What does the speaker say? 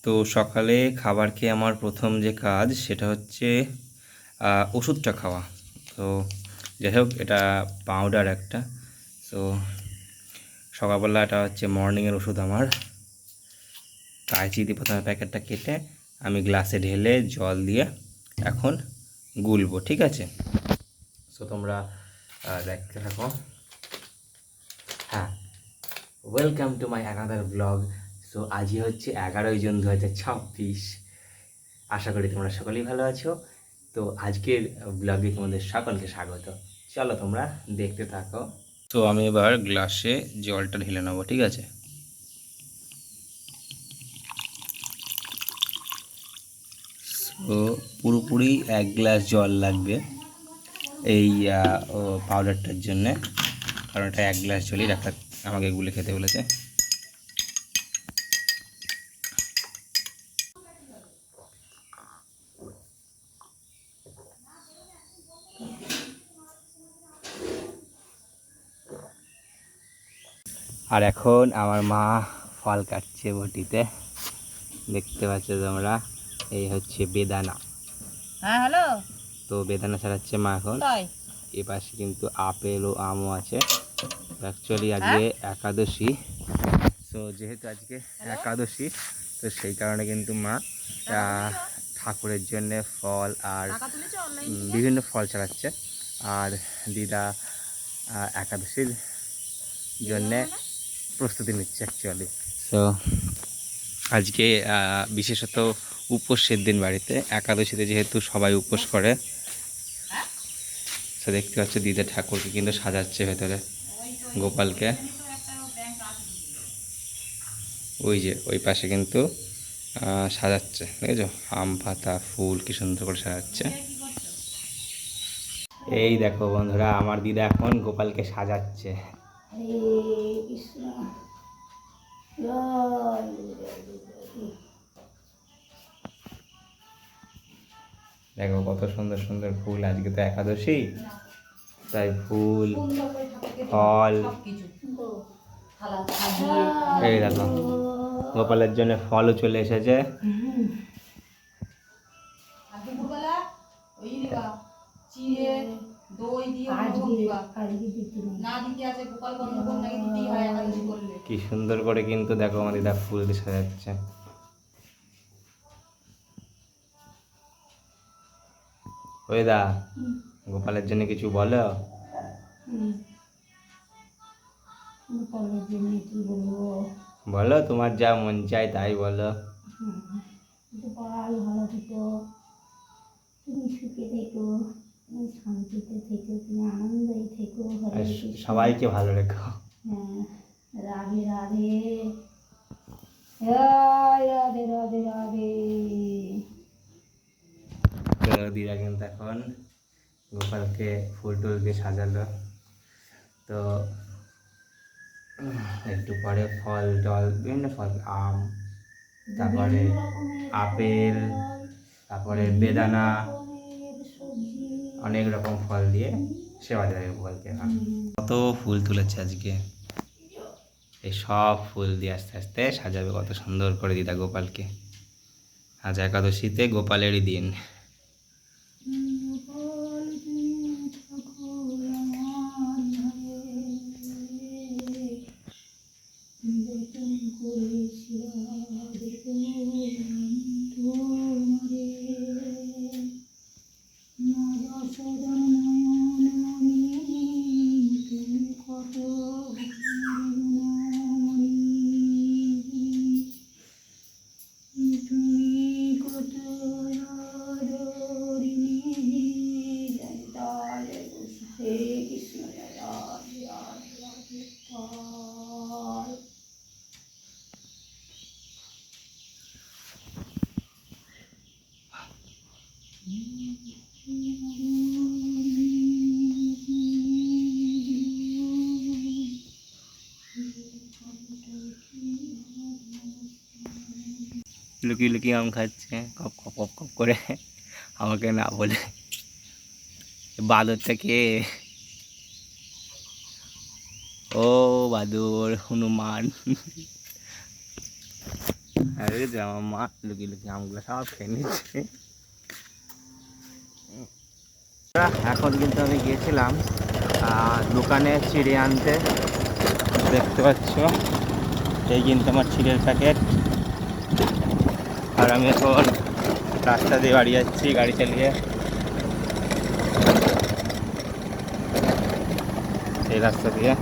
তো সকালে খাবার খেয়ে আমার প্রথম যে কাজ সেটা হচ্ছে ওষুধটা খাওয়া। তো যাই হোক, এটা পাউডার একটা। তো সকালবেলা এটা হচ্ছে মর্নিংয়ের ওষুধ আমার। কাঁচি দিয়ে প্রথমে প্যাকেটটা কেটে আমি গ্লাসে ঢেলে জল দিয়ে এখন গুলবো, ঠিক আছে? সো তোমরা দেখতে থাকো। হ্যাঁ, welcome to my another blog. So আজই হচ্ছে 11 জুন 2026। আশা করি তোমরা সকলেই ভালো আছো। তো আজকের ব্লগে তোমাদের সকলকে স্বাগত। চলো তোমরা দেখতে থাকো। তো আমি এবার গ্লাসে জলটা ঢেলে নেবো, ঠিক আছে? তো পুরোপুরি 1 গ্লাস জল লাগবে এই পাউডারটার জন্যে, কারণ এটা 1 গ্লাস জলই রাখা আমাকে গুলে খেতে বলেছে। আর এখন আমার মা ফল কাটছে বটিতে, দেখতে পাচ্ছ তোমরা। এই হচ্ছে বেদানা। হ্যাঁ, হ্যালো। তো বেদানা ছাড়াচ্ছে মা এখন। তাই এ পাশে কিন্তু আপেল ও আমও আছে। অ্যাকচুয়ালি আজকে একাদশী। তো যেহেতু আজকে একাদশী, তো সেই কারণে কিন্তু মা ঠাকুরের জন্যে ফল আর বিভিন্ন ফল ছাড়াচ্ছে। আর দিদা একাদশীর জন্যে প্রস্তুতি নিচ্ছে অ্যাকচুয়ালি। তো আজকে বিশেষত উপোসের দিন বাড়িতে, একাদশীতে যেহেতু সবাই উপোস করে। তো দেখতে পাচ্ছ দিদা ঠাকুরকে কিন্তু সাজাচ্ছে ভেতরে, গোপালকে। ওই যে ওই পাশে কিন্তু সাজাচ্ছে, দেখেছো? আম পাতা ফুল কি সুন্দর করে সাজাচ্ছে। এই দেখো বন্ধুরা, আমার দিদা এখন গোপালকে সাজাচ্ছে। দেখো কত সুন্দর সুন্দর ফুল, আজকে তো একাদশী, তাই ফুল ফল। এই দেখো গোপালের জন্য ফলও চলে এসেছে। কি সুন্দর করে কিন্তু দেখো আমার দিদা ফুল দিয়ে সাজাচ্ছে। ওই দা, গোপালের জন্য কিছু বলো। বলো, তোমার যা মন চায় তাই বলো। ভালো থেকো, তুমি সুখে থেকো, তুমি শান্তিতে থেকো, তুমি আনন্দে থেকো। সবাইকে ভালো রেখো। হ্যাঁ, রাধে রাধে, রাধে রাধে রাধে। তো দিদা কিন্তু এখন গোপালকে ফুল টুল দিয়ে সাজালো। তো একটু পরে ফল টল বিভিন্ন ফল, আম, তারপরে আপেল, তারপরে বেদানা, অনেক রকম ফল দিয়ে সেবা দেবে গোপালকে। কত ফুল তুলেছে আজকে, এই সব ফুল দিয়ে আস্তে আস্তে সাজাবে কত সুন্দর করে দিদা গোপালকে। আজ একাদশীতে গোপালেরই দিন। লুকিয়ে লুকিয়ে আম খাচ্ছে কপ কপ কপ কপ করে, আমাকে না বলে। বাদরটা কে? ও বাদর, হনুমান। আরে যে আমার মা লুকিয়ে লুকিয়ে আমগুলো সব খেয়ে নিচ্ছে। এখন কিন্তু আমি গিয়েছিলাম দোকানে চিড়ে আনতে, দেখতে পাচ্ছ এই কিন্তু আমার চিড়ের প্যাকেট। আর আমি এখন রাস্তা দিয়ে বাড়ি যাচ্ছি গাড়ি চালিয়ে, এই রাস্তা দিয়ে।